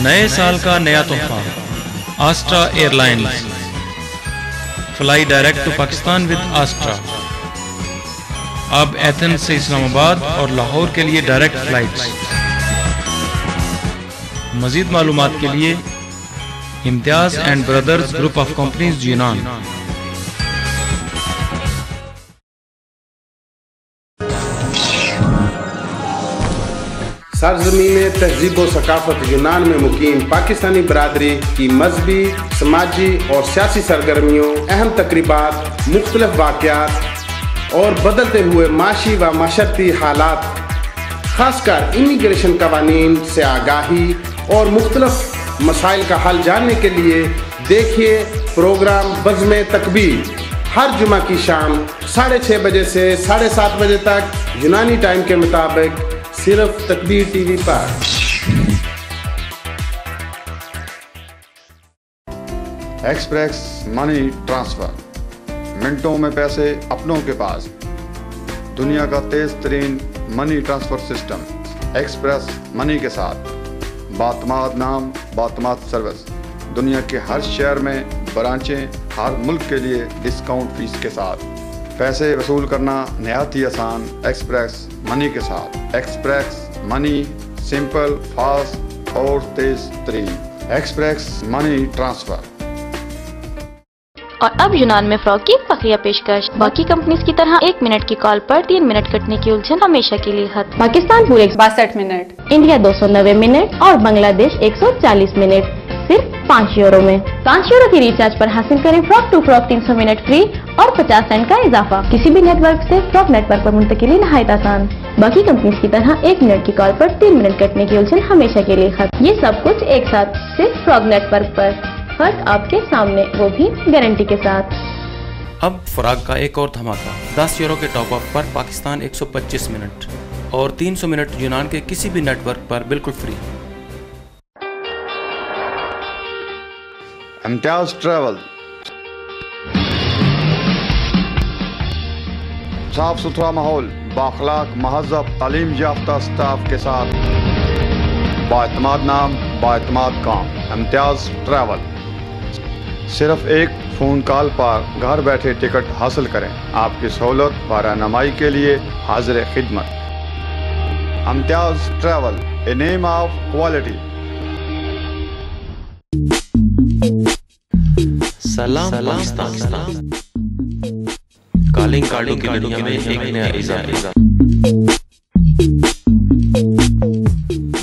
نئے سال کا نیا تحفہ Astra airlines, fly direct to Pakistan with Astra. اب ایتھنز سے اسلام آباد اور لاہور کے لیے ڈائریکٹ فلائٹس۔ مزید معلومات کے لیے امتیاز and brothers group of companies یونان۔ سرزمین تہذیب و ثقافت یونان میں مقیم پاکستانی برادری کی مذہبی، سماجی اور سیاسی سرگرمیوں، اہم تقریبات، مختلف واقعات اور بدلتے ہوئے معاشی و معاشرتی حالات، خاص کر امیگریشن قوانین سے آگاہی اور مختلف مسائل کا حل جاننے کے لیے دیکھیے پروگرام بزم تکبیر ہر جمعہ کی شام 6:30 بجے سے 7:30 بجے تک یونانی ٹائم کے مطابق صرف تکبیر ٹی وی پر۔ ایکسپریس منی ٹرانسفر، منٹوں میں پیسے اپنوں کے پاس۔ دنیا کا تیز ترین money transfer system express money کے ساتھ باعتماد نام، باعتماد سروس۔ دنیا کے ہر شہر میں برانچیں، ہر ملک کے لیے ڈسکاؤنٹ فیس کے ساتھ۔ پیسے وصول کرنا نہایت ہی آسان ایکسپریس منی کے ساتھ۔ ایکسپریس منی سمپل، فاسٹ اور تیز ترین۔ Express money transfer. اور اب یونان میں فراغ کی فخریہ پیشکش۔ باقی کمپنیز کی طرح 1 منٹ کی کال پر 3 منٹ کٹنے کی الجھن ہمیشہ کے لیے ختم۔ پاکستان پورے 62 منٹ، انڈیا 290 منٹ اور بنگلہ دیش 140 منٹ صرف 5 یورو میں۔ 5 یورو کی ریچارج پر حاصل کریں فراغ ٹو فراغ 300 منٹ فری اور 50 سینٹ کا اضافہ۔ کسی بھی نیٹ ورک سے فراغ نیٹ ورک پر منتقلی نہایت آسان۔ باقی کمپنیز کی طرح 1 منٹ کی کال پر 3 منٹ کٹنے کی الجھن ہمیشہ کے لیے ختم۔ یہ سب کچھ ایک ساتھ صرف فراغ نیٹ ورک پر، فرق آپ کے سامنے، وہ بھی گارنٹی کے ساتھ۔ اب فراغ کا ایک اور دھماکہ، 10 یورو کے ٹاپ اپ پر پاکستان 125 منٹ اور 300 منٹ یونان کے کسی بھی نیٹ ورک پر بالکل فری۔ امتیاز ٹریول، صاف ستھرا ماحول، بااخلاق مہذب تعلیم یافتہ سٹاف کے ساتھ، بااعتماد نام، بااعتماد کام۔ امتیاز ٹریول۔ صرف ایک فون کال پر گھر بیٹھے ٹکٹ حاصل کریں۔ آپ کی سہولت و رہنمائی کے لیے حاضر خدمت۔ امتیاز travel, a name of quality. سلام پاکستان، کالنگ کارڈوں کی دنیا میں ایک نیا اضافہ،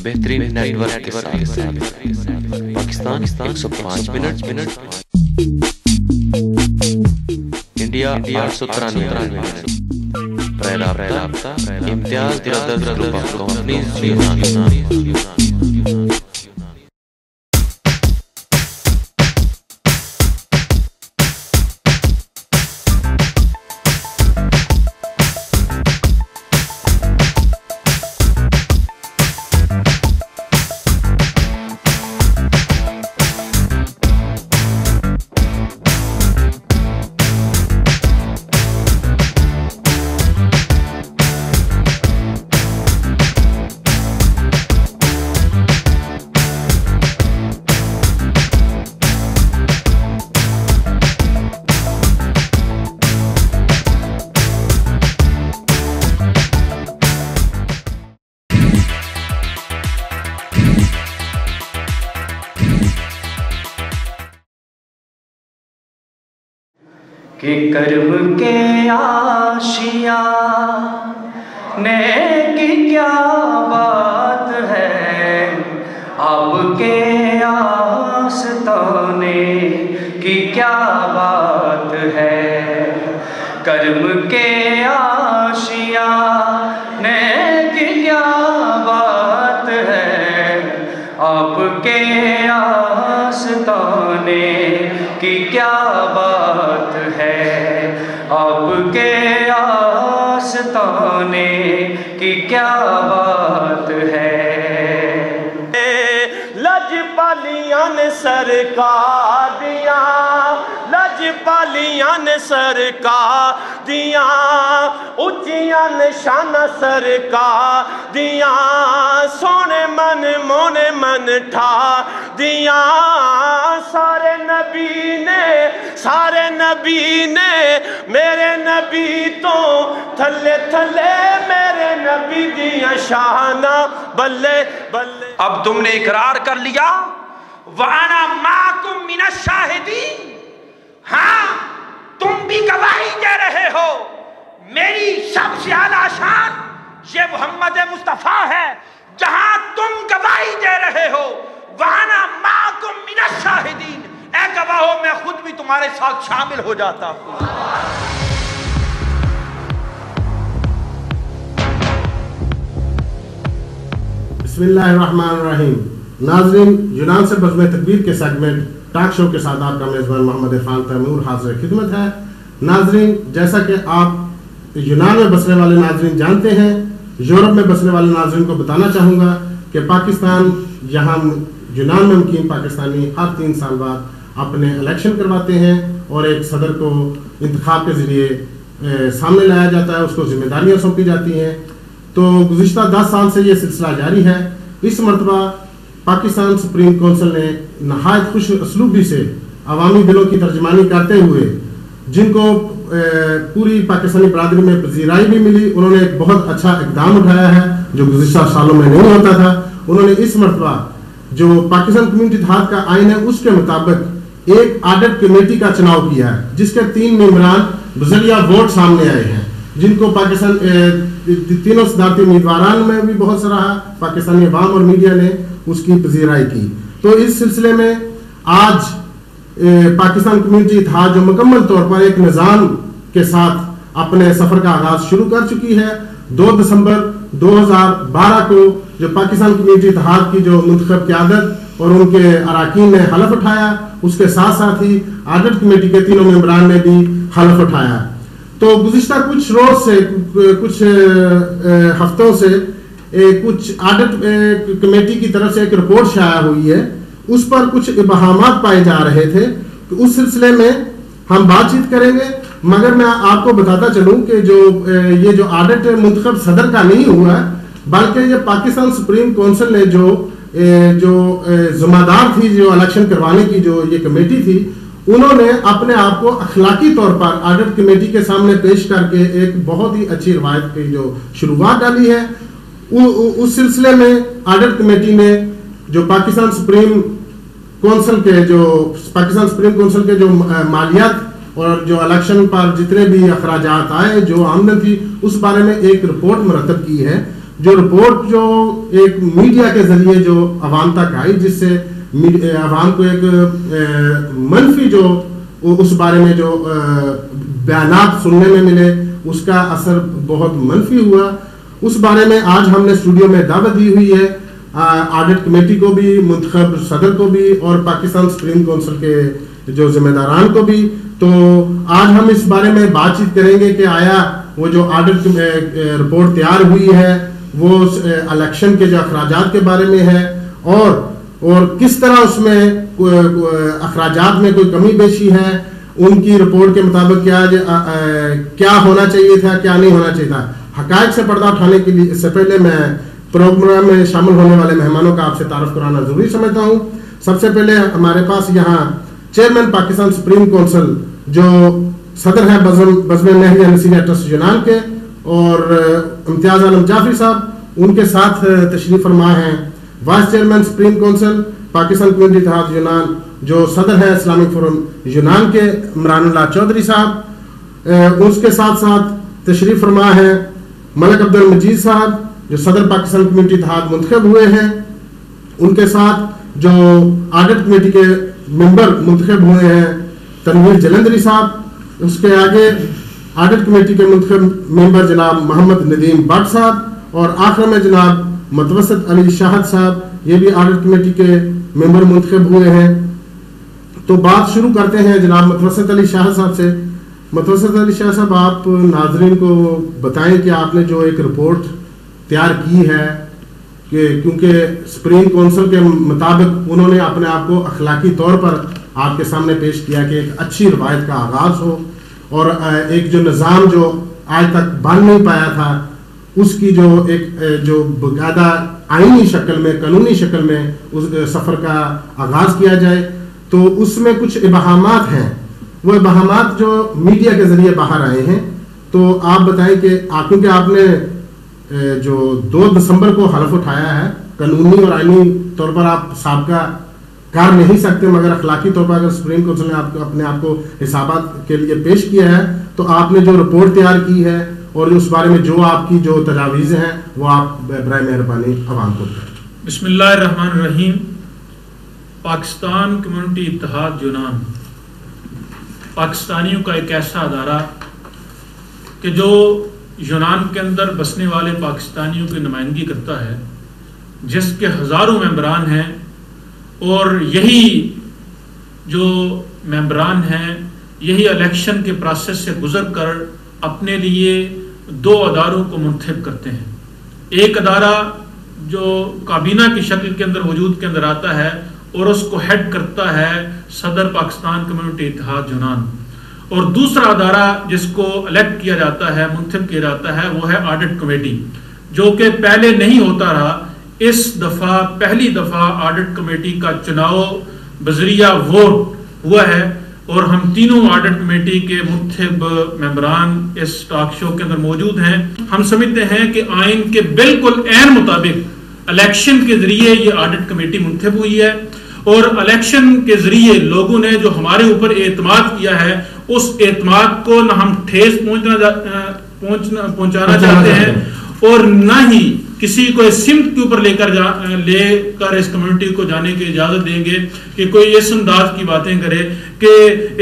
بہترین نیٹ ورک کے ساتھ پاکستان 105 منٹ، انڈیا 893 منٹ۔ رابطہ امتیاز برادرز گروپ آف کمپنیز یونان۔ کہ کرم کے آشیاں نے کی کیا بات ہے، آپ کے آستانے کی کیا بات ہے۔ کرم کے آشیاں نے کی کیا بات ہے، آپ کے آستانے کی کیا بات ہے، آپ کے آستانے کی کیا بات ہے۔ لجپالیاں نے سرکار دیاں، لجپالیاں نے سرکار دیاں، اچیاں نشانہ سرکار دیاں، سونے من مونے من ٹھا دیا سارے نبی نے میرے نبی تو تھلے تھلے میرے نبی دیا شانہ بلے بلے. اب تم نے اقرار کر لیا وَأَنَا مَعَكُمْ مِنَ الشَّاهِدِينَ. ہاں تم بھی گواہی دے رہے ہو. میری سب سے اعلیٰ شان یہ محمد مصطفیٰ ہے. جہاں تم گواہی دے رہے ہو وَأَنَا مَعَكُمْ مِنَ الشَّاهِدِينَ، اے گواہوں میں خود بھی تمہارے ساتھ شامل ہو جاتا ہوں. بسم اللہ الرحمن الرحیم. ناظرین، یونان سے بزم تکبیر کے سیگمنٹ ٹاک شو کے ساتھ آپ کا میزبان محمد عرفان تیمور حاضر خدمت ہے. ناظرین، جیسا کہ آپ یونان میں بسنے والے ناظرین جانتے ہیں، یورپ میں بسنے والے ناظرین کو بتانا چاہوں گا کہ پاکستان یہاں یونان میں مقیم پاکستانی ہر 3 سال بعد اپنے الیکشن کرواتے ہیں اور ایک صدر کو انتخاب کے ذریعے سامنے لایا جاتا ہے، اس کو ذمہ داریاں سونپی جاتی ہیں. تو گزشتہ 10 سال سے یہ سلسلہ جاری ہے. اس مرتبہ پاکستان سپریم کونسل نے نہایت خوش اسلوبی سے عوامی دلوں کی ترجمانی کرتے ہوئے، جن کو پوری پاکستانی برادری میں پذیرائی بھی ملی، انہوں نے ایک بہت اچھا اقدام اٹھایا ہے جو گزشتہ سالوں میں نہیں ہوتا تھا. انہوں نے اس مرتبہ جو پاکستان کمیونٹی اتحاد کا آئین ہے اس کے مطابق ایک آڈٹ کمیٹی کا چناؤ کیا ہے، جس کے 3 ممبران بذریعہ ووٹ سامنے آئے ہیں، جن کو پاکستان تینوں صدارتی امیدواران میں بھی بہت سراہا، پاکستانی عوام اور میڈیا نے اس کی پذیرائی کی. تو اس سلسلے میں آج پاکستان کمیونٹی اتحاد جو مکمل طور پر ایک نظام کے ساتھ اپنے سفر کا آغاز شروع کر چکی ہے. 2 دسمبر 2012 کو جو پاکستان کمیونٹی اتحاد کی جو منتخب قیادت اور ان کے اراکین نے حلف اٹھایا، اس کے ساتھ ساتھ ہی آڈٹ کمیٹی کے 3 ممبران نے بھی حلف اٹھایا. تو گزشتہ کچھ روز سے کچھ ہفتوں سے کچھ آڈٹ کمیٹی کی طرف سے ایک رپورٹ شائع ہوئی ہے، اس پر کچھ ابہامات پائے جا رہے تھے. اس سلسلے میں ہم بات چیت کریں گے، مگر میں آپ کو بتاتا چلوں کہ یہ جو آڈٹ منتخب صدر کا نہیں ہوا ہے، بلکہ یہ پاکستان سپریم کونسل نے جو ذمہ دار تھی جو الیکشن کروانے کی جو یہ کمیٹی تھی، انہوں نے اپنے آپ کو اخلاقی طور پر آڈٹ کمیٹی کے سامنے پیش کر کے ایک بہت ہی اچھی روایت کی جو شروعات ڈالی ہے. اس سلسلے میں آڈٹ کمیٹی نے جو پاکستان سپریم کونسل کے جو مالیات اور جو الیکشن پر جتنے بھی اخراجات آئے، جو آمدن تھی، اس بارے میں ایک رپورٹ مرتب کی ہے. جو رپورٹ جو ایک میڈیا کے ذریعے جو عوام تک آئی، جس سے عوام کو ایک منفی جو اس بارے میں جو بیانات سننے میں ملے، اس کا اثر بہت منفی ہوا. اس بارے میں آج ہم نے اسٹوڈیو میں دعوت دی ہوئی ہے آڈٹ کمیٹی کو بھی، منتخب صدر کو بھی، اور پاکستان سپریم کونسل کے جو ذمہ داران کو بھی. تو آج ہم اس بارے میں بات چیت کریں گے کہ آیا وہ جو آڈٹ رپورٹ تیار ہوئی ہے وہ الیکشن کے جو اخراجات کے بارے میں ہے، اور کس طرح اس میں اخراجات میں کوئی کمی بیشی ہے، ان کی رپورٹ کے مطابق کیا ہونا چاہیے تھا، کیا نہیں ہونا چاہیے تھا. حقائق سے پردہ اٹھانے کے لیے اس سے پہلے میں پروگرام میں شامل ہونے والے مہمانوں کا آپ سے تعارف کرانا ضروری سمجھتا ہوں. سب سے پہلے ہمارے پاس یہاں چیئرمین پاکستان سپریم کونسل جو صدر ہیں بزم نہریہ نصیریہ ٹرسٹ یونان کے، اور امتیاز عالم جعفری صاحب، ان کے ساتھ تشریف فرما ہیں vice chairman supreme council Pakistan community اتحاد یونان جو صدر ہے اسلامک فورم یونان کے عمران اللہ چودھری صاحب. اس کے ساتھ ساتھ تشریف فرما ہے ملک عبد المجید صاحب جو صدر پاکستان کمیونٹی اتحاد منتخب ہوئے ہیں. ان کے ساتھ جو آڈٹ کمیٹی کے ممبر منتخب ہوئے ہیں تنویر جلندری صاحب. اس کے آگے آڈٹ کمیٹی کے منتخب ممبر جناب محمد ندیم بٹ صاحب، اور آخر میں جناب متوسط علی شاہد صاحب، یہ بھی آڈٹ کمیٹی کے ممبر منتخب ہوئے ہیں. تو بات شروع کرتے ہیں جناب متوسط علی شاہد صاحب سے. متوسط علی شاہد صاحب، آپ ناظرین کو بتائیں کہ آپ نے جو ایک رپورٹ تیار کی ہے کہ کیونکہ سپریم کونسل کے مطابق انہوں نے اپنے آپ کو اخلاقی طور پر آپ کے سامنے پیش کیا کہ ایک اچھی روایت کا آغاز ہو، اور ایک جو نظام جو آج تک بن نہیں پایا تھا اس کی جو ایک جو باقاعدہ آئینی شکل میں قانونی شکل میں اس سفر کا آغاز کیا جائے، تو اس میں کچھ ابہامات ہیں، وہ ابہامات جو میڈیا کے ذریعے باہر آئے ہیں، تو آپ بتائیں کہ کیونکہ آپ نے جو 2 دسمبر کو حلف اٹھایا ہے، قانونی اور آئینی طور پر آپ سابقہ کر نہیں سکتے، مگر اخلاقی طور پر اگر سپریم کورٹ نے آپ کو اپنے آپ کو حسابات کے لیے پیش کیا ہے، تو آپ نے جو رپورٹ تیار کی ہے اور اس بارے میں جو آپ کی جو تجاویز ہیں وہ آپ برائے مہربانی عوام کو دیں۔ بسم اللہ الرحمن الرحیم۔ پاکستان کمیونٹی اتحاد یونان پاکستانیوں کا ایک ایسا ادارہ کہ جو یونان کے اندر بسنے والے پاکستانیوں کی نمائندگی کرتا ہے، جس کے ہزاروں ممبران ہیں، اور یہی جو ممبران ہیں یہی الیکشن کے پروسیس سے گزر کر اپنے لیے 2 اداروں کو منتخب کرتے ہیں۔ ایک ادارہ جو کابینہ کی شکل کے اندر وجود کے اندر آتا ہے اور اس کو ہیڈ کرتا ہے صدر پاکستان کمیونٹی اتحاد یونان، اور دوسرا ادارہ جس کو الیکٹ کیا جاتا ہے، منتخب کیا جاتا ہے، وہ ہے آڈٹ کمیٹی، جو کہ پہلے نہیں ہوتا رہا۔ اس دفعہ پہلی دفعہ آڈٹ کمیٹی کا چناؤ بذریعہ ووٹ ہوا ہے، اور ہم تینوں آڈٹ کمیٹی کے منتخب ممبران اس ٹاک شو کے اندر موجود ہیں۔ ہم سمجھتے ہیں کہ آئین کے بالکل عین مطابق الیکشن کے ذریعے یہ آڈٹ کمیٹی منتخب ہوئی ہے، اور الیکشن کے ذریعے لوگوں نے جو ہمارے اوپر اعتماد کیا ہے، اس اعتماد کو نہ ہم ٹھیس پہنچانا چاہتے ہیں اور نہ ہی کسی کو اس سمت کے اوپر لے کر اس کمیونٹی کو جانے کی اجازت دیں گے کہ کوئی اس انداز کی باتیں کرے کہ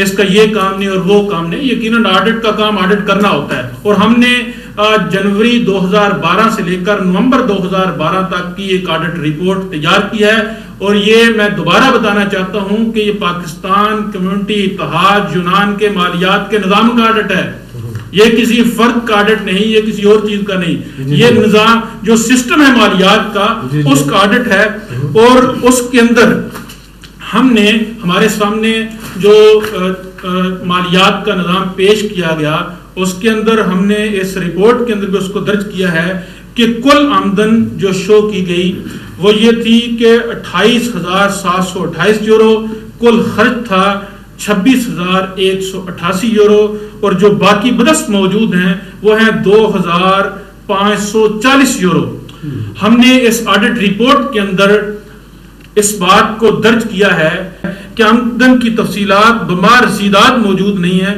اس کا یہ کام نہیں اور وہ کام نہیں۔ یقیناً آڈٹ کا کام آڈٹ کرنا ہوتا ہے، اور ہم نے جنوری 2012 سے لے کر نومبر 2012 تک کی ایک آڈٹ رپورٹ تیار کی ہے، اور یہ میں دوبارہ بتانا چاہتا ہوں کہ یہ پاکستان کمیونٹی اتحاد یونان کے مالیات کے نظام کا آڈٹ ہے، یہ کسی فرد کا آڈٹ نہیں، یہ کسی اور چیز کا نہیں، یہ نظام جو سسٹم ہے مالیات کا اس کا آڈٹ ہے، اور اس کے اندر ہم نے ہمارے سامنے جو مالیات کا نظام پیش کیا گیا، اس کے اندر ہم نے اس رپورٹ کے اندر بھی اس کو درج کیا ہے کہ کل آمدن جو شو کی گئی وہ یہ تھی کہ 28,728 یورو، کل خرچ تھا 26,188 یورو، اور جو باقی بدست موجود ہیں وہ ہیں 2,540 یورو۔ ہم نے اس آڈٹ رپورٹ کے اندر اس بات کو درج کیا ہے کہ آمدن کی تفصیلات بما رسیدات موجود نہیں ہیں۔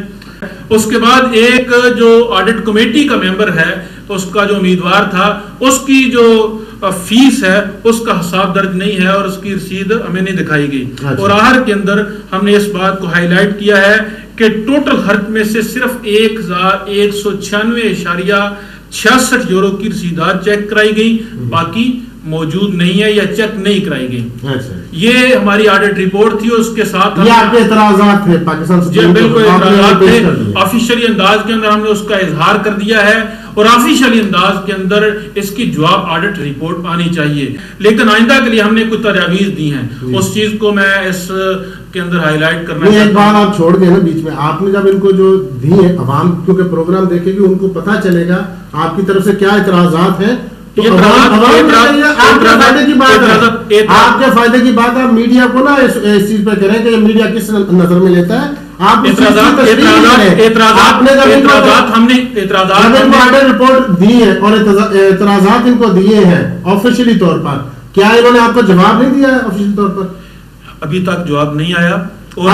اس کے بعد ایک جو آڈٹ کمیٹی کا ممبر ہے، اس کا جو امیدوار تھا، اس کی جو فیس ہے اس کا حساب درج نہیں ہے اور اس کی رسید ہمیں نہیں دکھائی گئی، اور آخر کے اندر ہم نے اس بات کو ہائی لائٹ کیا ہے کہ ٹوٹل خرچ میں سے صرف 1,196.66 یورو کی رسیدات چیک کرائی گئی، باقی موجود نہیں ہے یا چیک نہیں کرائی گئی۔ یہ ہماری آڈٹ رپورٹ تھی، اس کے ساتھ یہ آپ کے اعتراضات تھے پاکستان سے، بالکل اعتراضات تھے، آفیشیلی انداز کے اندر ہم نے اس کا اظہار کر دیا ہے، اور آفیشیلی انداز کے اندر اس کی جواب آڈٹ رپورٹ آنی چاہیے، لیکن آئندہ کے لیے ہم نے کچھ تجاویز دی ہیں، اس چیز کو میں اس کے اندر ہائی لائٹ کرنا چاہتا ہوں۔ ایک بات آپ چھوڑ گئے نا بیچ میں، آپ نے جب ان کو جو دی ہے، عوام کیونکہ پروگرام دیکھے گی، ان کو پتہ چلے گا آپ کی طرف سے کیا اعتراضات ہیں، تو آپ کے فائدے کی بات آپ میڈیا کو نا اس چیز پہ کریں کہ میڈیا کس نظر میں لیتا ہے۔ آپ اعتراضات ہم نے رپورٹ دی ہے اور اعتراضات ان کو دیے ہیں آفیشیلی طور پر، کیا انہوں نے آپ کو جواب نہیں دیا ہے آفیشیلی طور پر؟ ابھی تک جواب نہیں آیا، اور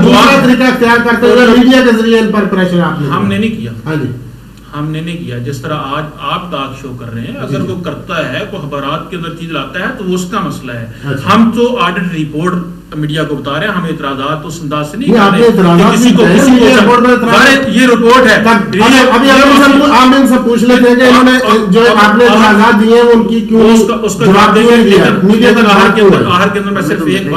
دوسرا طریقہ اختیار کرتے ہوئے میڈیا کے ذریعے ان پر پریشر ہم نے نہیں کیا۔ ہاں جی، ہم نے نہیں کیا، جس طرح آج آپ ٹاک شو کر رہے ہیں، اگر وہ کرتا ہے کوئی خبرات کے اندر چیز لاتا ہے تو وہ اس کا مسئلہ ہے، ہم تو آڈٹ رپورٹ میڈیا کو بتا رہے ہیں، ہم اعتراضات اس انداز سے نہیں کر رہے کسی کو یہ رپورٹ ہے۔ ابھی ہم ان سے پوچھ لیتے ہیں کہ انہوں نے جو آپ نے اعتراضات دیے ہیں ان کی کیوں اس کا جواب دیں گے، لیکن آخر کے اندر میں صرف ایک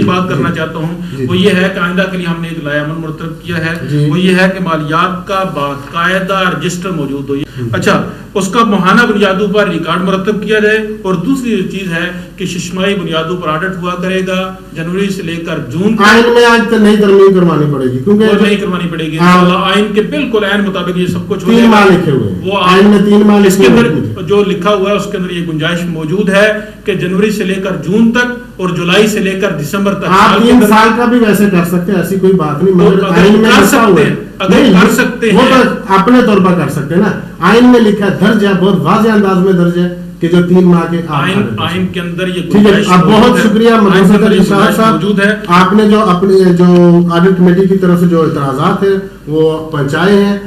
بات کرنا چاہتا ہوں، وہ یہ ہے کہ آئندہ کے لیے ہم نے ایک لائحہ عمل مرتب کیا ہے، وہ یہ ہے کہ مالیات کا باقاعدہ رجسٹر موجود ہو۔ اچھا، اس کا ماہانہ بنیادوں پر ریکارڈ مرتب کیا جائے. اور دوسری چیز ہے کہ ششمائی بنیادوں پر آڈٹ ہوا کرے گا جنوری سے لے کر جون تک. آئین میں آج تک نئی ترمیم کروانی پڑے گی کیونکہ نہیں کروانی پڑے گی انشاءاللہ. آئین کے بالکل عین مطابق یہ سب کچھ ہو جائے 3 ماہ گا. لکھے ہوئے ہیں وہ آئین میں 3 ماہ اس کے لکھے اندر جو لکھا ہوا ہے اس کے اندر یہ گنجائش موجود ہے کہ جنوری سے لے کر جون تک اور جولائی سے لے کر دسمبر تک. آپ 3 سال کا بھی ویسے کر سکتے ہیں, ایسی کوئی بات نہیں, مگر آئین میں لکھا ہوا ہے. اگر کر سکتے وہ ہیں تو اپنے طور پر کر سکتے ہیں نا. آئین میں لکھا ہے, درج ہے, بہت واضح انداز میں درج ہے کہ جو 3 ماہ کے آئین کے اندر یہ ٹھیک ہے. اب بہت شکریہ مدرسۃ الاشارہ صاحب, موجود ہے. آپ نے جو اپنے جو آڈٹ کمیٹی کی طرف سے جو اعتراضات ہیں وہ پہنچائے ہیں.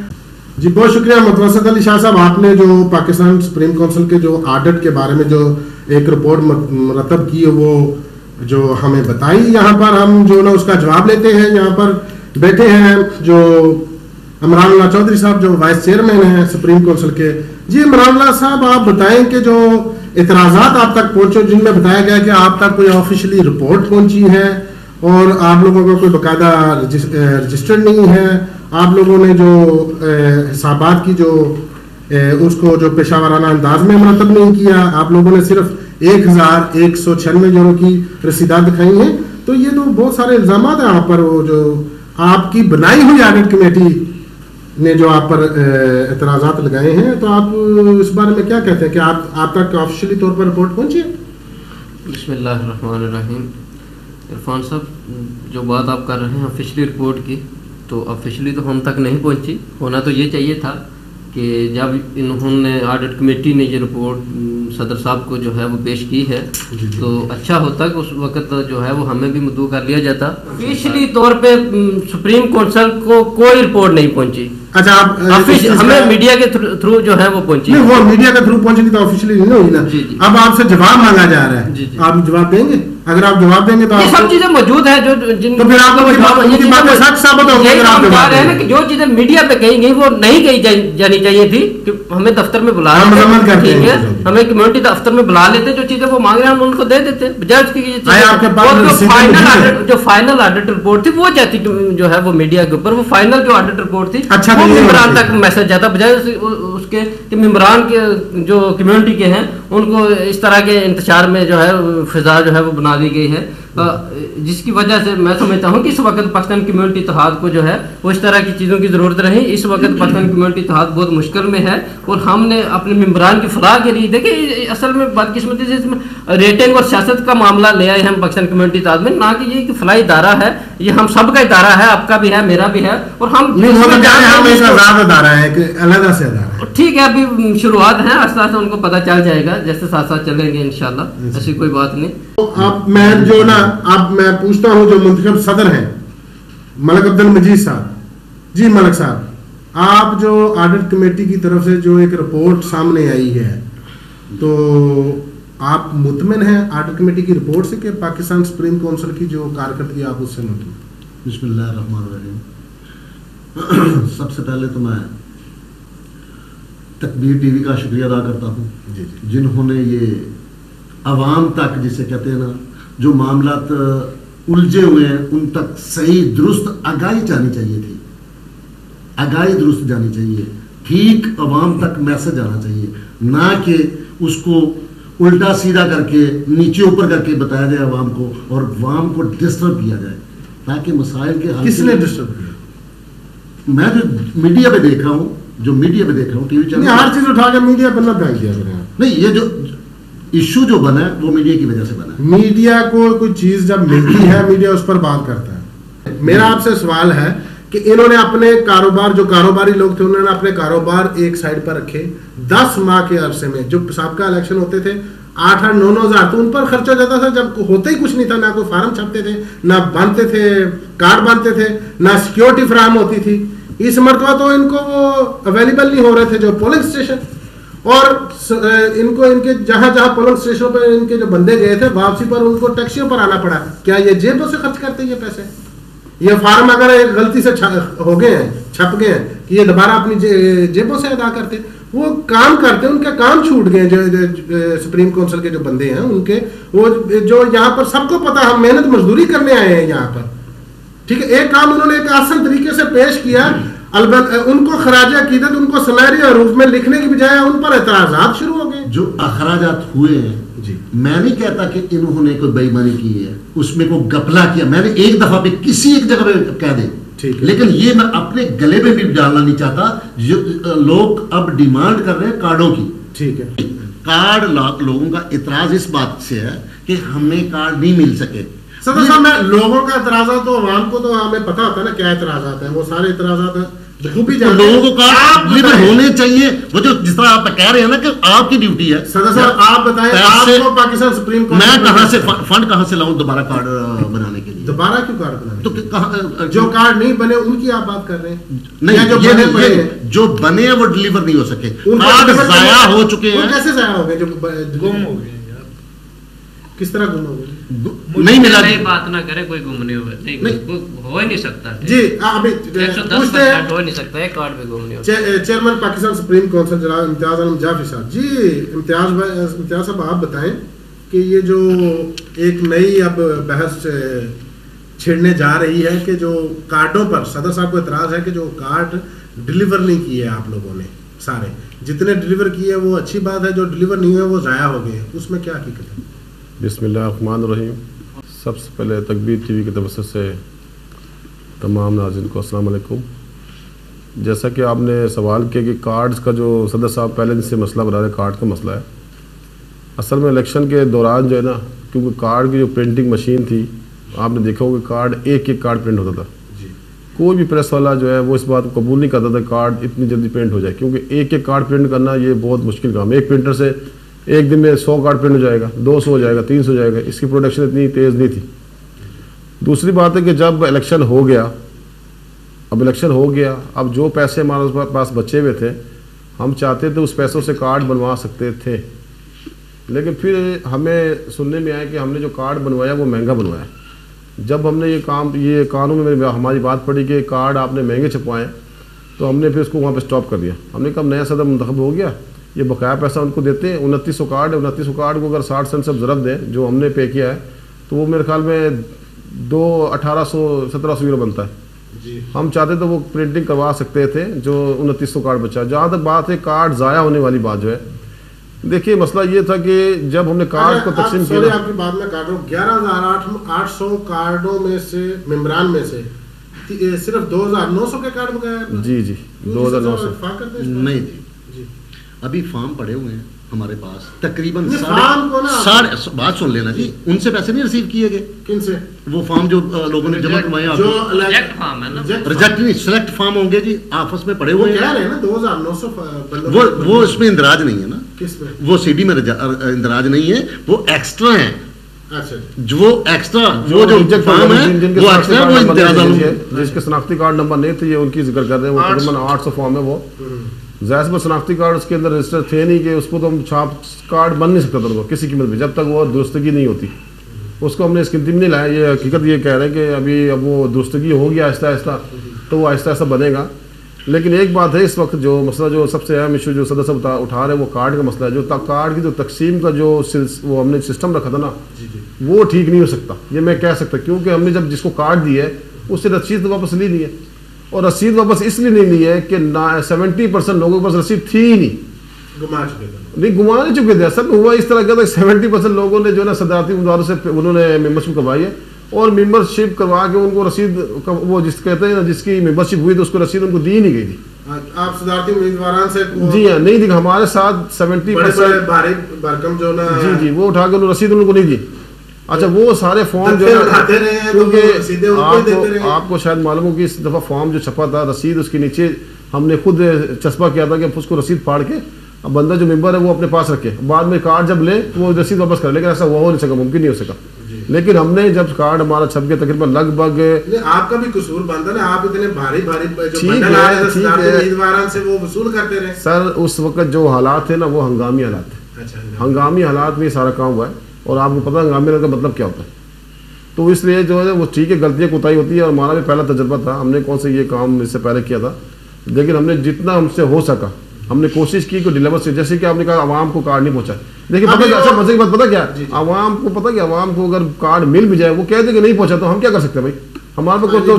جی بہت شکریہ مدرسۃ الاشارہ صاحب, آپ نے جو پاکستان سپریم کونسل کے جو آڈٹ کے بارے میں جو ایک رپورٹ مرتب کی ہے وہ جو ہمیں بتائی. یہاں پر ہم جو نا اس کا جواب لیتے ہیں. یہاں پر بیٹھے ہیں جو عمران اللہ چودھری صاحب جو وائس چیئرمین ہیں سپریم کونسل کے. جی عمران اللہ صاحب, آپ بتائیں کہ جو اعتراضات آپ تک پہنچے جن میں بتایا گیا کہ آپ تک کوئی آفیشلی رپورٹ پہنچی ہے اور آپ لوگوں کو کوئی باقاعدہ رجسٹرڈ نہیں ہے, آپ لوگوں نے جو حسابات کی جو اس کو جو پیشہ ورانہ انداز میں مرتب نہیں کیا, آپ لوگوں نے صرف 1196 یورو کی رسیدات دکھائی ہیں. تو یہ تو بہت سارے الزامات ہیں آپ پر. وہ جو آپ کی بنائی ہوئی آڈٹ کمیٹی نے جو آپ پر اعتراضات لگائے ہیں, تو آپ اس بارے میں کیا کہتے ہیں کہ آپ تک آفیشلی طور پر رپورٹ پہنچی ہے؟ بسم اللہ الرحمن الرحیم. عرفان صاحب, جو بات آپ کر رہے ہیں آفیشلی رپورٹ کی, تو آفیشلی تو ہم تک نہیں پہنچی. ہونا تو یہ چاہیے تھا کہ جب انہوں نے آڈٹ کمیٹی نے یہ رپورٹ صدر صاحب کو جو ہے وہ پیش کی ہے تو اچھا ہوتا کہ اس وقت جو ہے وہ ہمیں بھی مدعو کر لیا جاتا. آفیشلی طور پہ سپریم کونسل کو کوئی رپورٹ نہیں پہنچی. اچھا, آپ ہمیں میڈیا کے تھرو جو ہے وہ پہنچی. نہیں, وہ میڈیا کے تھرو پہنچی تو آفیشلی نہیں ہوئی نا. اب آپ سے جواب مانگا جا رہا ہے, آپ جواب دیں گے؟ اگر آپ جواب دیں گے تو یہ سب چیزیں موجود ہیں جو جن تو پھر آپ کی باتیں سچ ثابت ہو گئی. ہم بتا رہے ہیں کہ جو چیزیں میڈیا پہ کہی گئی وہ نہیں کہی جانی چاہیے تھی. ہمیں دفتر میں بلا لیتے, ٹھیک ہے, ہمیں کمیونٹی دفتر میں بلا لیتے, جو چیزیں وہ مانگ رہے ہیں ہم ان کو دے دیتے. بجائے اس کی جو فائنل آڈٹ رپورٹ تھی وہ جاتی جو ہے وہ میڈیا کے اوپر. وہ فائنل جو آڈٹ رپورٹ تھی وہ ممبران تک میسج جاتا, بجائے اس کے کہ ممبران کے جو کمیونٹی کے ہیں ان کو اس طرح کے انتشار میں جو ہے فضا جو ہے وہ بنا دی گئی ہے, جس کی وجہ سے میں سمجھتا ہوں کہ اس وقت پاکستان کمیونٹی اتحاد کو جو ہے وہ اس طرح کی چیزوں کی ضرورت رہی. اس وقت پاکستان کمیونٹی اتحاد بہت مشکل میں ہے اور ہم نے اپنے ممبران کی فلاح کے لیے, دیکھیں اصل میں بدقسمتی سے اس میں ریٹنگ اور سیاست کا معاملہ لے آئے ہم پاکستان کمیونٹی اتحاد میں, نہ کہ یہ کہ فلاحی ادارہ ہے. یہ ہم سب کا ادارہ ہے, آپ کا بھی ہے, میرا بھی ہے, اور ہم ٹھیک ہے ابھی شروعات ہیں, آہستہ آہستہ ان کو پتہ چل جائے گا جیسے ساتھ ساتھ چلیں گے انشاءاللہ, ایسی کوئی بات نہیں. اب میں جو نا اب میں پوچھتا ہوں جو منتخب صدر ہیں ملک عبد المجید صاحب. جی ملک صاحب, آپ جو آڈٹ کمیٹی کی طرف سے جو ایک رپورٹ سامنے آئی ہے تو آپ مطمئن ہیں آڈٹ کمیٹی کی رپورٹ سے کہ پاکستان سپریم کونسل کی جو کارکردگی آپ اس سے مطمئن؟ بسم اللہ الرحمن الرحیم. سب سے پہلے تو میں تکبیر ٹی وی کا شکریہ ادا کرتا ہوں جنہوں نے یہ عوام تک, جسے کہتے ہیں نا, جو معاملات الجھے ہوئے ہیں ان تک صحیح درست آگاہی جانی چاہیے تھی, آگاہی درست جانی چاہیے, ٹھیک عوام تک میسج آنا چاہیے, نہ کہ اس کو الٹا سیدھا کر کے نیچے اوپر کر کے بتایا جائے عوام کو اور عوام کو ڈسٹرب کیا جائے تاکہ مسائل کے حل. کس نے ڈسٹرب کیا؟ میں جو میڈیا پہ دیکھ رہا ہوں, جو میڈیا پہ دیکھ رہا ہوں ٹی وی چینل, ہر چیز اٹھا کے میڈیا پہ نہ پھینک دیا کریں. نہیں, یہ جو ایشو جو بنا ہے وہ میڈیا کی وجہ سے بنا ہے. میڈیا کو کوئی چیز جب ملتی ہے میڈیا اس پر بات کرتا ہے. میرا آپ سے سوال ہے کہ انہوں نے اپنے کاروبار, جو کاروباری لوگ تھے انہوں نے اپنے کاروبار ایک سائڈ پر رکھے. 10 ماہ کے عرصے میں جو سابقہ الیکشن ہوتے تھے 8-9 ہزار تو ان پر خرچہ جاتا تھا جب ہوتا ہی کچھ نہیں تھا, نہ کوئی فارم چھپتے تھے, نہ بنتے تھے کارڈ بنتے تھے, نہ سیکیورٹی فراہم ہوتی تھی. اس مرتبہ تو ان کو وہ اویلیبل نہیں ہو رہے تھے جو پولنگ اسٹیشن, اور ان کو ان کے جہاں جہاں پولنگ اسٹیشنوں پہ ان کے جو بندے گئے تھے واپسی پر ان کو ٹیکسیوں پر آنا پڑا. کیا یہ جیبوں سے خرچ کرتے یہ پیسے؟ یہ فارم اگر ایک غلطی سے ہو گئے ہیں, چھپ گئے ہیں, کہ یہ دوبارہ اپنی جیبوں سے ادا کرتے, وہ کام کرتے, ان کے کام چھوٹ گئے. جو سپریم کونسل کے جو بندے ہیں ان کے, وہ جو یہاں پر سب کو پتا ہم محنت مزدوری کرنے آئے ہیں یہاں پر, ٹھیک ہے, ایک کام انہوں نے ایک آسان طریقے سے پیش کیا. البتہ ان کو خراج عقیدت ان کو سمیری حروف میں لکھنے کی بجائے ان پر اعتراضات شروع ہو گئے. جو اخراجات ہوئے ہیں جی میں نہیں کہتا کہ انہوں نے کوئی بے ایمانی کی ہے, اس میں کوئی گپلا کیا, میں نے ایک دفعہ پہ کسی ایک جگہ پہ کہہ دیں, لیکن یہ میں اپنے گلے میں بھی ڈالنا نہیں چاہتا. لوگ اب ڈیمانڈ کر رہے ہیں کارڈوں کی. ٹھیک ہے, کارڈ لوگوں کا اعتراض اس بات سے ہے کہ ہمیں کارڈ نہیں مل سکے. صدر صاحب میں لوگوں کا اعتراضات تو عوام کو تو ہمیں پتا ہوتا ہے نا کیا اعتراضات ہیں, وہ سارے اعتراضات لوگوں کو کارڈ ڈلیور ہونے چاہیے. وہ جو جس طرح آپ کہہ رہے ہیں نا کہ آپ کی ڈیوٹی ہے. صدر صاحب آپ بتائیں آپ کو پاکستان سپریم کورٹ میں کہاں سے فنڈ کہاں سے لاؤں دوبارہ کارڈ بنانے کے لیے؟ دوبارہ کیوں کارڈ بنانے؟ تو جو کارڈ نہیں بنے ان کی آپ بات کر رہے ہیں؟ نہیں, جو بنے ہیں وہ ڈلیور نہیں ہو سکے, کارڈ ضائع ہو چکے ہیں. کیسے ضائع ہو گئے؟ جو گم ہو گئے کس طرح گم ہو گئے؟ نہیں ملا. بات نہ کرے, کوئی گم نہیں ہوئے, نہیں ہو ہی نہیں سکتا جی. ابھی 110% ہو نہیں سکتا ہے کارڈ پہ گم نہیں ہوتا. چیئرمین پاکستان سپریم کونسل جناب امتیاز عالم جعفری صاحب. جی امتیاز صاحب آپ بتائیں کہ یہ جو ایک نئی اب بحث چھڑنے جا رہی ہے کہ جو کارڈوں پر صدر صاحب کو اعتراض ہے کہ جو کارڈ ڈلیور نہیں کیے آپ لوگوں نے, سارے جتنے ڈلیور کیے وہ اچھی بات ہے, جو ڈلیور نہیں ہوئے وہ ضائع ہو گئے, اس میں کیا حقیقت ہے؟ بسم اللہ الرحمن الرحیم. سب سے پہلے تکبیر ٹی وی کے توسط سے تمام ناظرین کو السلام علیکم. جیسا کہ آپ نے سوال کیا کہ کارڈز کا جو صدر صاحب پہلے دن سے مسئلہ بنا رہے ہیں, کارڈ کا مسئلہ ہے. اصل میں الیکشن کے دوران جو ہے نا, کیونکہ کارڈ کی جو پرنٹنگ مشین تھی, آپ نے دیکھا ہوگا کارڈ ایک کارڈ پرنٹ ہوتا تھا. کوئی بھی پریس والا جو ہے وہ اس بات کو قبول نہیں کرتا تھا کارڈ اتنی جلدی پرنٹ ہو جائے, کیونکہ ایک کارڈ پرنٹ کرنا یہ بہت مشکل کام ہے. ایک پرنٹر سے ایک دن میں 100 کارڈ پرنٹ ہو جائے گا, 200 ہو جائے گا, 300 ہو جائے گا. اس کی پروڈکشن اتنی تیز نہیں تھی. دوسری بات ہے کہ جب الیکشن ہو گیا, اب جو پیسے ہمارے پاس بچے ہوئے تھے, ہم چاہتے تھے اس پیسوں سے کارڈ بنوا سکتے تھے, لیکن پھر ہمیں سننے میں آیا کہ ہم نے جو کارڈ بنوایا وہ مہنگا بنوایا. جب ہم نے یہ قانون میں ہماری بات پڑی کہ کارڈ آپ نے مہنگے چھپوائے, تو ہم نے پھر اس کو وہاں پہ سٹاپ کر دیا. ہم نے کہا نیا صدر منتخب ہو گیا, یہ بقایا پیسہ ان کو دیتے ہیں. 2900 کارڈ ہے, 2900 کارڈ کو اگر 60 سنٹ سے ضرب دیں جو ہم نے پے کیا ہے, تو وہ میرے خیال میں 1800-1700 یورو بنتا ہے. ہم چاہتے تو وہ پرنٹنگ کروا سکتے تھے جو 2900 کارڈ بچا. جہاں تک بات ہے کارڈ ضائع ہونے والی بات جو ہے, دیکھیے مسئلہ یہ تھا کہ جب ہم نے کارڈ کو تقسیم کیا, آپ کی بات میں کاٹ رہا ہوں, 11800 کارڈوں میں سے ممبران میں سے صرف 2900 کے کارڈ بقایا. جی 2900 نہیں جی, ابھی فارم پڑے ہوئے ہیں ہمارے پاس تقریباً بات سن لینا جی, ان سے پیسے نہیں ریسیو کیے گئے. کن سے؟ وہ فارم جو لوگوں نے جمع کروائے ہیں, ریجیکٹ نہیں, سلیکٹ فارم ہوں گے جی, آفس میں پڑے ہوئے ہیں. 2900 وہ اس میں اندراج نہیں ہے نا, وہ سی ڈی میں اندراج نہیں ہے, وہ ایکسٹرا ہیں. جو ایکسٹرا وہ جو فارم ہے وہ ایکسٹرا, وہ امتیاز جس کے شناختی کارڈ نمبر نہیں تھے, یہ ان کی ذکر کر رہے ہیں. وہ تقریباً 800 فارم ہے. وہ ظاہر پر شناختی کارڈ اس کے اندر رجسٹر تھے نہیں, کہ اس کو تو ہم چھاپ کارڈ بن نہیں سکتا تھا کسی قیمت میں, جب تک وہ درستگی نہیں ہوتی. اس کو ہم نے اس قیمت میں نہیں لایا. یہ حقیقت یہ کہہ رہے ہیں کہ اب وہ درستگی ہوگی آہستہ آہستہ, تو وہ آہستہ آہستہ بنے گا. لیکن ایک بات ہے, اس وقت جو مسئلہ جو سب سے اہم ایشو جو صدر صاحب اٹھا رہے ہیں وہ کارڈ کا مسئلہ ہے. جو کارڈ کی جو تقسیم کا جو وہ ہم نے سسٹم رکھا تھا نا, وہ ٹھیک نہیں ہو سکتا, یہ میں کہہ سکتا, کیونکہ ہم نے جب جس کو کارڈ دی ہے اس سے رسید واپس لی نہیں ہے. اور رسید واپس اس لیے نہیں لی ہے کہ 70% لوگوں کے پاس رسید تھی ہی نہیں, گما نہیں چکے تھے. اصل میں ہوا اس طرح کا تھا, 70% لوگوں نے جو ہے نا صدارتی امیدواروں سے انہوں نے ممبرشپ کروائی ہے, اور ممبرشپ کروا کے ان کو رسید وہ جس کہتے ہیں نا جس کی ممبرشپ ہوئی تو اس کو رسید ان کو دی نہیں گئی تھی. آپ صدارتی امیدواروں سے جی ہاں نہیں دی, ہمارے ساتھ 70% جو نا جی وہ اٹھا کے رسید ان کو نہیں دی. اچھا وہ سارے فارم جو ہے آپ کو شاید معلوم ہو کہ اس دفعہ فارم جو چھپا تھا, رسید اس کے نیچے ہم نے خود چسپا کیا تھا کہ اس کو رسید پھاڑ کے اب بندہ جو ممبر ہے وہ اپنے پاس رکھے, بعد میں کارڈ جب لے تو وہ رسید واپس کرے. لیکن ایسا ہو نہیں سکا, ممکن نہیں ہو سکا. لیکن ہم نے جب کارڈ ہمارا چھپ کے تقریباً لگ بھگ آپ کا بھی قصور بنتا نا, آپ اتنے بھاری سے وہ وصول کرتے رہے. سر اس وقت جو حالات تھے نا وہ ہنگامی حالات تھے, ہنگامی حالات میں سارا کام ہوا ہے. اور آپ کو پتہ ہے ہنگامی حالات کا مطلب کیا ہوتا ہے. تو اس لیے جو ہے وہ ٹھیک ہے, غلطیاں کوتاہی ہوتی ہے, اور ہمارا بھی پہلا تجربہ تھا. ہم نے کون سے یہ کام اس سے پہلے کیا تھا, لیکن ہم نے جتنا ہم سے ہو سکا ہم نے کوشش کی کہ ڈیلیور سے, جیسے کہ آپ نے کہا عوام کو کارڈ نہیں پہنچا. دیکھیے پتہ کیا, اچھا مزے کی بات پتہ کیا, عوام کو پتہ کہ عوام کو اگر کارڈ مل بھی جائے وہ کہہ دے کہ نہیں پہنچا, تو ہم کیا کر سکتے ہیں بھائی. ہمارے پاس تو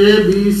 A, B, C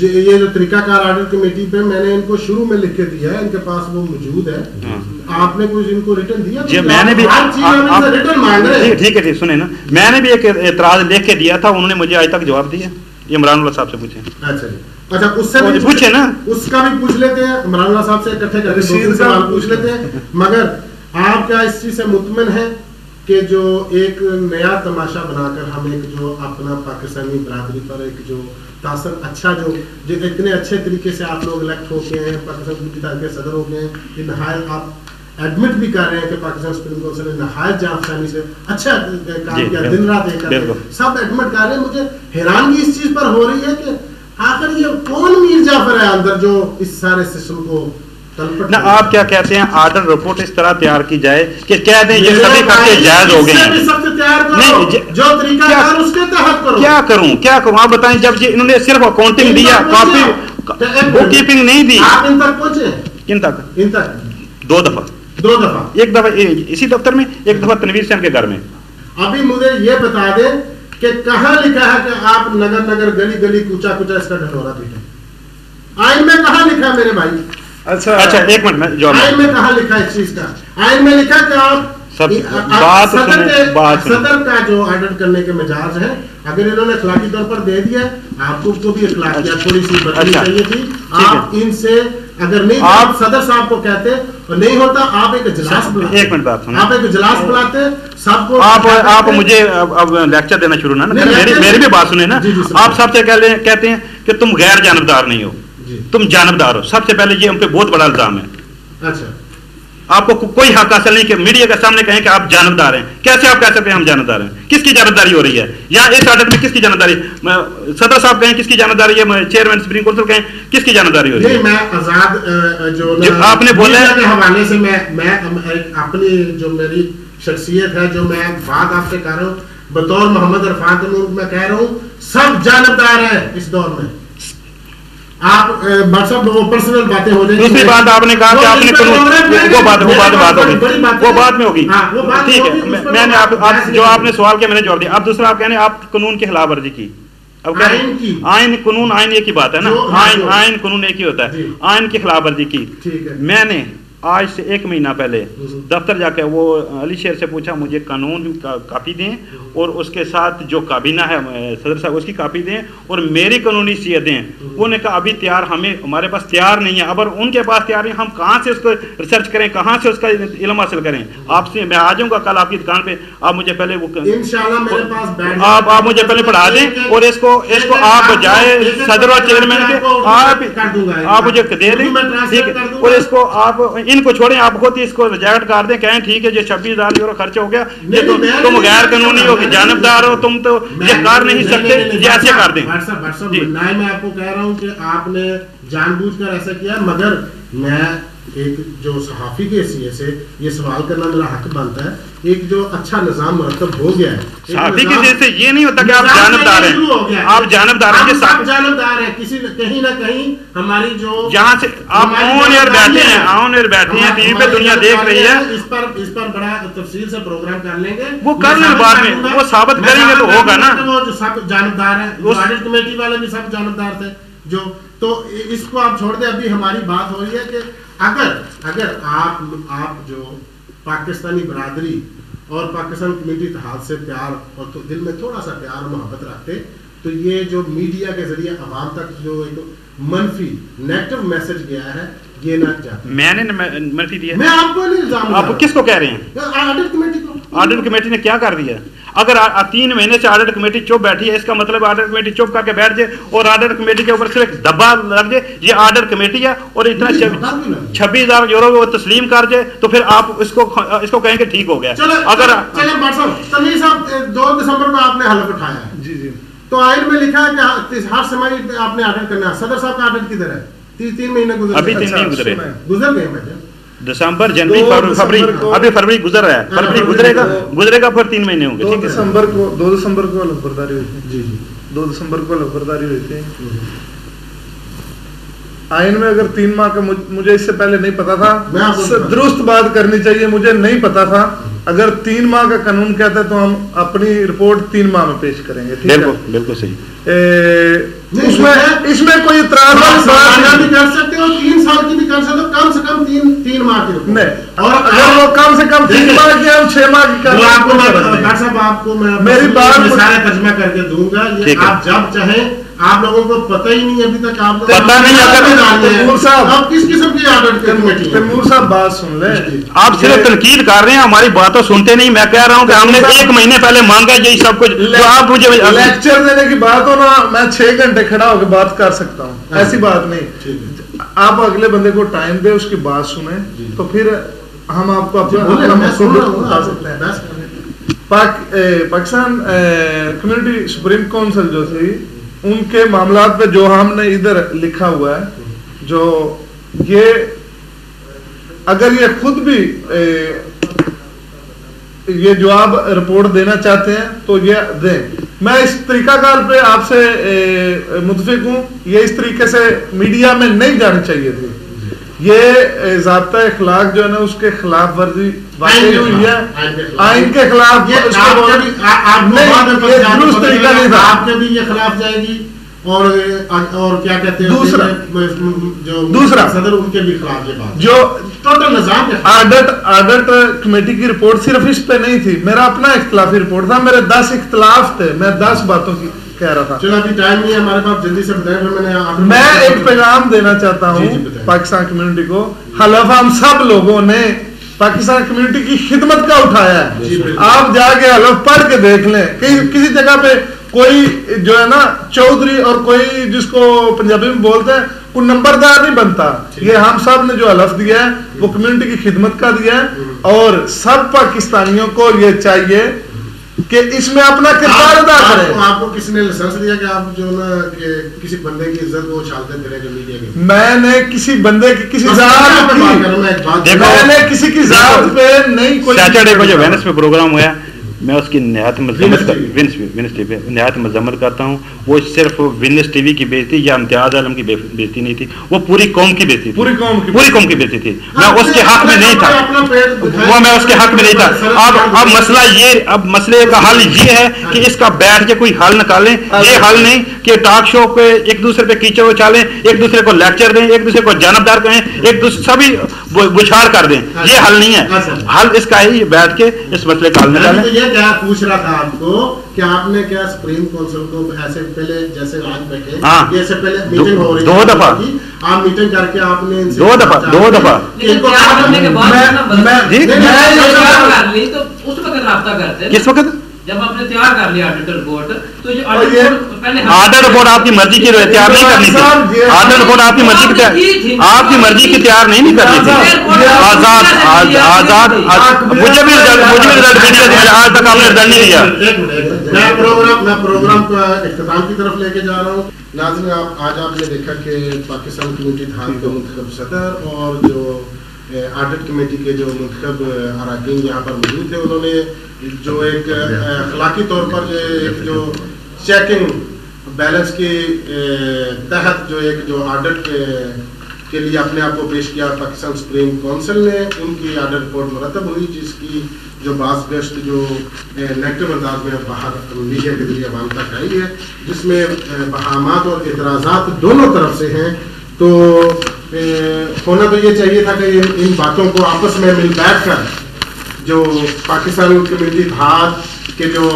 یہ جو طریقہ کار آڈٹ کمیٹی پہ میں نے ان کو شروع میں لکھ کے دیا ہے, ان کے پاس وہ موجود ہے, آپ نے کچھ ان کو ریٹرن دیا؟ جی میں نے بھی ٹھیک ہے جی سنیں نا, میں نے بھی ایک اعتراض لکھ کے دیا تھا, انہوں نے مجھے آج تک جواب دیا. یہ عمران اللہ صاحب سے پوچھیں. اچھا جی, اچھا اس سے بھی پوچھے نا, اس کا بھی پوچھ لیتے ہیں, عمران اللہ صاحب سے اکٹھے کر کے سوال پوچھ لیتے ہیں. مگر آپ کیا اس چیز سے مطمئن ہیں کہ جو ایک نیا تماشا بنا کر ہم ایک جو اپنا پاکستانی برادری پر ایک جو تاثر اچھا جو اتنے اچھے طریقے سے آپ لوگ الیکٹ ہو گئے ہیں, پاکستان کی تاریخ کے صدر ہو گئے ہیں, یہ نہایت آپ ایڈمٹ بھی کر رہے ہیں کہ پاکستان سپریم کونسل نے نہایت جانفشانی سے اچھا کام کیا, دن رات ایک کر سب ایڈمٹ کر رہے ہیں. مجھے حیرانگی اس چیز پر ہو رہی ہے کہ آخر یہ کون میر جعفر ہے اندر جو اس سارے سسٹم کو نہ آپ کیا کہتے ہیں آرڈر رپورٹ اس طرح تیار کی جائے کہ کہہ دیں یہ سبھی خرچے جائز ہو گئے ہیں. کیا کروں آپ بتائیں, جب انہوں نے صرف اکاؤنٹنگ دیا, کاپی بک کیپنگ نہیں دی. آپ ان تک پہنچے؟ کن تک؟ ان تک 2 دفعہ, ایک دفعہ اسی دفتر میں, ایک دفعہ تنویر سین کے گھر میں. ابھی مجھے یہ بتا دیں کہ کہاں لکھا ہے کہ آپ نگر نگر گلی گلی کوچا کوچا اس کا ڈھٹورا پیٹیں؟ آئین میں کہاں لکھا ہے میرے بھائی؟ اچھا ایک منٹ میں جواب. آئین میں کہاں لکھا ہے اس چیز کا؟ آئین میں لکھا کہ آپ صدر کا جو آرڈر کرنے کے مجاز ہے, اگر انہوں نے اخلاقی طور پر دے دیا, آپ کو بھی اخلاقیات تھوڑی سی بدلنی چاہیے تھی. آپ ان سے اگر نہیں, آپ صدر صاحب کو کہتے اور نہیں ہوتا, آپ ایک اجلاس بلاتے. ایک منٹ بات سنیں, آپ ایک اجلاس بلاتے سب کو. آپ مجھے اب لیکچر دینا شروع نہ میری بھی بات سنیں نا. آپ سب سے کہتے ہیں کہ تم غیر جانبدار نہیں ہو, تم جانبدار ہو. سب سے پہلے یہ ہم پہ بہت بڑا الزام ہے. اچھا, آپ کو کوئی حق حاصل نہیں کہ میڈیا کے سامنے کہیں کہ آپ جانبدار ہیں. کیسے آپ کہہ سکتے ہیں ہم جانبدار ہیں؟ کس کی جانبداری ہو رہی ہے؟ یا اس آرڈر میں کس کی جانبداری؟ صدر صاحب کہیں کس کی جانبداری ہے, چیئرمین سپریم کونسل کہیں کس کی جانبداری ہو رہی ہے؟ میں آزاد جو آپ نے بولا کے حوالے سے میں اپنی جو میری شخصیت ہے, جو میں بات آپ سے کر رہا ہوں بطور محمد عرفان تنور, میں کہہ رہا ہوں سب جانبدار ہیں اس دور میں. آپ پرسنل باتیں ہو جائیں. دوسری بات آپ نے کہا کہ آپ نے وہ بات میں ہوگی. ٹھیک ہے, میں نے جو آپ نے سوال کیا میں نے جواب دیا. اب دوسرا آپ کہنے آپ قانون کی خلاف ورزی کی. اب آئین قانون آئین ایک ہی بات ہے نا, آئین قانون ایک ہی ہوتا ہے. آئین کی خلاف ورزی کی. میں نے آج سے 1 مہینہ پہلے دفتر جا کے وہ علی شیر سے پوچھا مجھے قانون کاپی دیں اور اس کے ساتھ جو کابینہ ہے صدر صاحب اس کی کاپی دیں اور میری قانونی صیغہ دیں. انہوں نے کہا ابھی تیار ہمارے پاس تیار نہیں ہے. اگر ان کے پاس تیار نہیں, ہم کہاں سے اس کو ریسرچ کریں, کہاں سے اس کا علم حاصل کریں؟ آپ سے میں آ جاؤں گا کل آپ کی دکان پہ, آپ مجھے پہلے وہ آپ مجھے پہلے پڑھا دیں اور اس کو آپ بجائے صدر اور چیئرمین کے آپ مجھے دے دیں. ٹھیک ہے, اور اس کو آپ ان کو چھوڑیں, آپ خود اس کو ریجیکٹ کر دیں, کہیں ٹھیک ہے یہ 26,000 یورو خرچ ہو گیا, یہ تم غیر قانونی ہو, جانبدار ہو, تم تو یہ کر نہیں سکتے, یہ ایسے کر دیں. میں آپ کو کہہ رہا ہوں کہ آپ نے جان بوجھ کر ایسا کیا, مگر میں ایک جو صحافی کے حیثیت سے یہ سوال کرنا میرا حق بنتا ہے. ایک جو اچھا نظام مرتب ہو گیا ہے صحافی کی حیثیت سے, یہ نہیں ہوتا کہ آپ جانبدار ہیں, آپ جانبدار ہیں, آپ جانبدار ہیں کسی کہیں نہ کہیں. ہماری جو جہاں سے آپ آن ایئر بیٹھے ہیں ٹی وی پہ دنیا دیکھ رہی ہے, اس پر بڑا تفصیل سے پروگرام کر لیں گے, وہ کر لیں بعد میں, وہ ثابت کریں گے تو ہوگا نا. وہ جو سب جانبدار ہیں, آڈٹ کمیٹی والے بھی سب جانبدار تھے جو, تو اس کو آپ چھوڑ دیں. ابھی ہماری بات ہو رہی ہے کہ اگر آپ جو پاکستانی برادری اور پاکستان کمیٹی اتحاد سے پیار اور تو دل میں تھوڑا سا پیار اور محبت رکھتے, تو یہ جو میڈیا کے ذریعے عوام تک جو ایک منفی نیگیٹو میسج گیا ہے یہ نہ چاہتے. میں نے منفی دیا, میں آپ کو نہیں الزام, آپ کس کو کہہ رہے ہیں؟ آڈٹ کمیٹی کو. آڈٹ کمیٹی نے کیا کر دیا؟ اگر 3 مہینے سے آڈٹ کمیٹی چپ بیٹھی ہے, اس کا مطلب آڈٹ کمیٹی چپ کر کے بیٹھ جائے اور آڈٹ کمیٹی کے اوپر صرف دبا لگ جائے یہ آڈٹ کمیٹی ہے اور اتنا 26,000 یورو وہ تسلیم کر جائے, تو پھر آپ اس کو کہیں کہ ٹھیک ہو گیا. اگر تنویر صاحب 2 دسمبر کو آپ نے حلف اٹھایا ہے, جی تو آئین میں لکھا ہے کہ ہر سمائی آپ نے آڈٹ کرنا ہے. صدر صاحب کا آڈٹ کدھر ہے؟ 3 مہینے ابھی 3 مہینے گزر گئے. دسمبر, جنوری, فروری, ابھی فروری گزر رہا ہے, فروری گزرے گا پھر 3 مہینے ہوں گے. 2 دسمبر کو حلف برداری ہوئی تھی. جی 2 دسمبر کو حلف برداری ہوئی تھی. آئین میں اگر 3 ماہ کا, مجھے اس سے پہلے نہیں پتا تھا, درست بات کرنی چاہیے, مجھے نہیں پتا تھا اگر 3 ماہ کا قانون کہتا ہے تو ہم اپنی رپورٹ 3 ماہ میں پیش کریں گے. بالکل صحیح. اس میں کوئی اعتراض بھی کر سکتے ہو, 3 سال کی بھی کر سکتے ہو, کم سے کم 3 ماہ کی نہیں, اور اگر وہ کم سے کم 3 ماہ کی ہم 6 ماہ کی کر ڈاکٹر صاحب آپ کو میں میری بات سارا ترجمہ کر کے دوں گا, یہ آپ جب چاہیں. آپ لوگوں کو پتہ ہی نہیں ابھی تک, آپ پتہ نہیں تیمور صاحب آپ کس قسم کی عادت کمیٹی. تیمور صاحب بات سن لیں, آپ صرف تنقید کر رہے ہیں, ہماری باتوں سنتے نہیں. میں کہہ رہا ہوں کہ ہم نے 1 مہینے پہلے مانگا یہی سب کچھ, جو آپ مجھے لیکچر دینے کی بات ہو نا, میں 6 گھنٹے کھڑا ہو کے بات کر سکتا ہوں, ایسی بات نہیں. آپ اگلے بندے کو ٹائم دیں, اس کی بات سنیں, تو پھر ہم آپ کو اپنا مقصود بتا سکتے ہیں. پاکستان کمیونٹی سپریم کونسل جو تھی, ان کے معاملات پہ جو ہم نے ادھر لکھا ہوا ہے, جو یہ اگر یہ خود بھی یہ جواب رپورٹ دینا چاہتے ہیں تو یہ دیں. میں اس طریقہ کار پہ آپ سے متفق ہوں, یہ اس طریقے سے میڈیا میں نہیں جانی چاہیے تھی. یہ ضابطہ اخلاق جو ہے نا, اس کے خلاف ورزی واقعی ہوئی ہے, آئین کے خلاف. درست طریقہ نہیں تھا, آپ کے بھی یہ خلاف جائے گی, اور کیا کہتے ہیں دوسرا صدر ان کے بھی خلاف. یہ بات جو ٹوٹل نظام آڈٹ کمیٹی کی رپورٹ صرف اس پہ نہیں تھی, میرا اپنا اختلافی رپورٹ تھا, میرے 10 اختلاف تھے, میں 10 باتوں کی کہہ رہا تھا. چلو ابھی ٹائم نہیں ہے ہمارے پاس, جلدی سے بتائیں. میں ایک پیغام دینا چاہتا ہوں پاکستان کمیونٹی کو. حلف ہم سب لوگوں نے پاکستان کمیونٹی کی خدمت کا اٹھایا ہے. آپ جا کے حلف پڑھ کے دیکھ لیں, کسی جگہ پہ کوئی جو ہے نا چودھری اور کوئی جس کو پنجابی میں بولتے ہیں کوئی نمبردار نہیں بنتا. یہ ہم سب نے جو حلف دیا ہے وہ کمیونٹی کی خدمت کا دیا ہے, اور سب پاکستانیوں کو یہ چاہیے کہ اس میں اپنا کردار ادا کریں. آپ کو کس نے لائسنس دیا کہ آپ جو نا کہ کسی بندے کی عزت کو چھالتے پھریں جو میڈیا میں؟ میں نے کسی بندے کی کسی ذات پہ, میں نے کسی کی ذات پہ نہیں. کوئی سیٹرڈے کو جو وینس پہ پروگرام ہوا, میں اس کی نہایت مذمت کرتا ہوں. وہ صرف ونس ٹی وی کی بےزتی یا امتیاز عالم کی بےزتی نہیں تھی, وہ پوری قوم کی بےزتی, پوری قوم کی بےزتی تھی. میں اس کے حق میں نہیں تھا, وہ میں اس کے حق میں نہیں تھا. اب مسئلہ یہ, اب مسئلے کا حل یہ ہے کہ اس کا بیٹھ کے کوئی حل نکالیں. یہ حل نہیں کہ ٹاک شو پہ ایک دوسرے پہ کیچڑ اچھالیں, ایک دوسرے کو لیکچر دیں, ایک دوسرے کو جانبدار کہیں, ایک دوسرے سبھی بچھاڑ کر دیں. یہ حل نہیں ہے. حل اس کا ہے بیٹھ کے اس مسئلے کا حل نکالیں. کیا پوچھ رہا تھا آپ کو کہ آپ نے کیا سپریم کونسل کو ایسے پہلے جیسے آج بیٹھے یہ سے پہلے میٹنگ ہو رہی 2 دفعہ آپ میٹنگ کر کے آپ نے 2 دفعہ کس وقت جب آپ نے تیار کر لیا آڈٹ رپورٹ, تو یہ آڈٹ رپورٹ آپ کی مرضی کی تیار نہیں کرنی تھی. آڈٹ رپورٹ آپ کی مرضی کی تیار نہیں کرنی تھی. آزاد مجھے بھی رزلٹ آج تک آپ نے رزلٹ نہیں دیا. میں پروگرام کا اختتام کی طرف لے کے جا رہا ہوں. ناظرین, آج آپ نے دیکھا کہ پاکستان کمیونٹی اتحاد کے منتخب صدر اور جو آڈٹ کمیٹی کے جو منتخب اراکین یہاں پر موجود تھے, انہوں نے جو ایک اخلاقی طور پر جو چیکنگ بیلنس کے تحت جو ایک جو آڈٹ کے لیے اپنے آپ کو پیش کیا پاکستان سپریم کونسل نے, ان کی آڈٹ رپورٹ مرتب ہوئی, جس کی جو بعض گشت جو نیگیٹو انداز میں باہر میڈیا کے ذریعے عوام تک آئی ہے, جس میں بہامات اور اعتراضات دونوں طرف سے ہیں. تو ہونا تو یہ چاہیے تھا کہ ان باتوں کو آپس میں مل بیٹھ کر جو پاکستان کمیونٹی اتحاد کے جو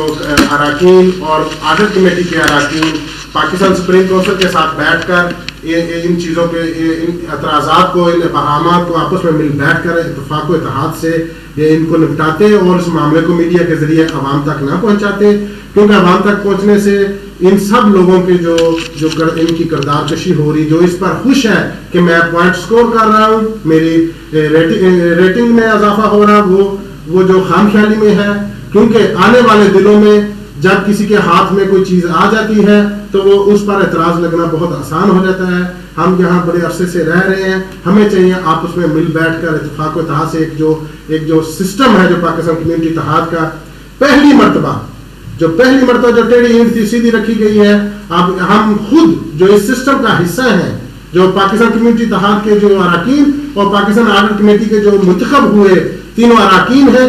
اراکین اور آڈٹ کمیٹی کے اراکین پاکستان سپریم کونسل کے ساتھ بیٹھ کر ان چیزوں پہ, ان اعتراضات کو, ان بہامات کو آپس میں مل بیٹھ کر اتفاق و اتحاد سے ان کو نپٹاتے اور اس معاملے کو میڈیا کے ذریعے عوام تک نہ پہنچاتے, کیونکہ عوام تک پہنچنے سے ان سب لوگوں کے جو ان کی کردار کشی ہو رہی, جو اس پر خوش ہے کہ میں پوائنٹ سکور کر رہا ہوں, میری ریٹنگ میں اضافہ ہو رہا, وہ جو خام خیالی میں ہے. کیونکہ آنے والے دنوں میں جب کسی کے ہاتھ میں کوئی چیز آ جاتی ہے تو وہ اس پر اعتراض لگنا بہت آسان ہو جاتا ہے. ہم یہاں بڑے عرصے سے رہ رہے ہیں, ہمیں چاہیے آپس میں مل بیٹھ کر اتفاق و اتحاد سے ایک جو سسٹم ہے جو پاکستان کمیونٹی اتحاد کا پہلی مرتبہ جو ٹیڑھی اینٹ تھی سیدھی رکھی گئی ہے. اب ہم خود جو اس سسٹم کا حصہ ہیں, جو پاکستان کمیونٹی اتحاد کے جو اراکین اور پاکستان آڈٹ کمیٹی کے جو منتخب ہوئے تینوں اراکین ہیں,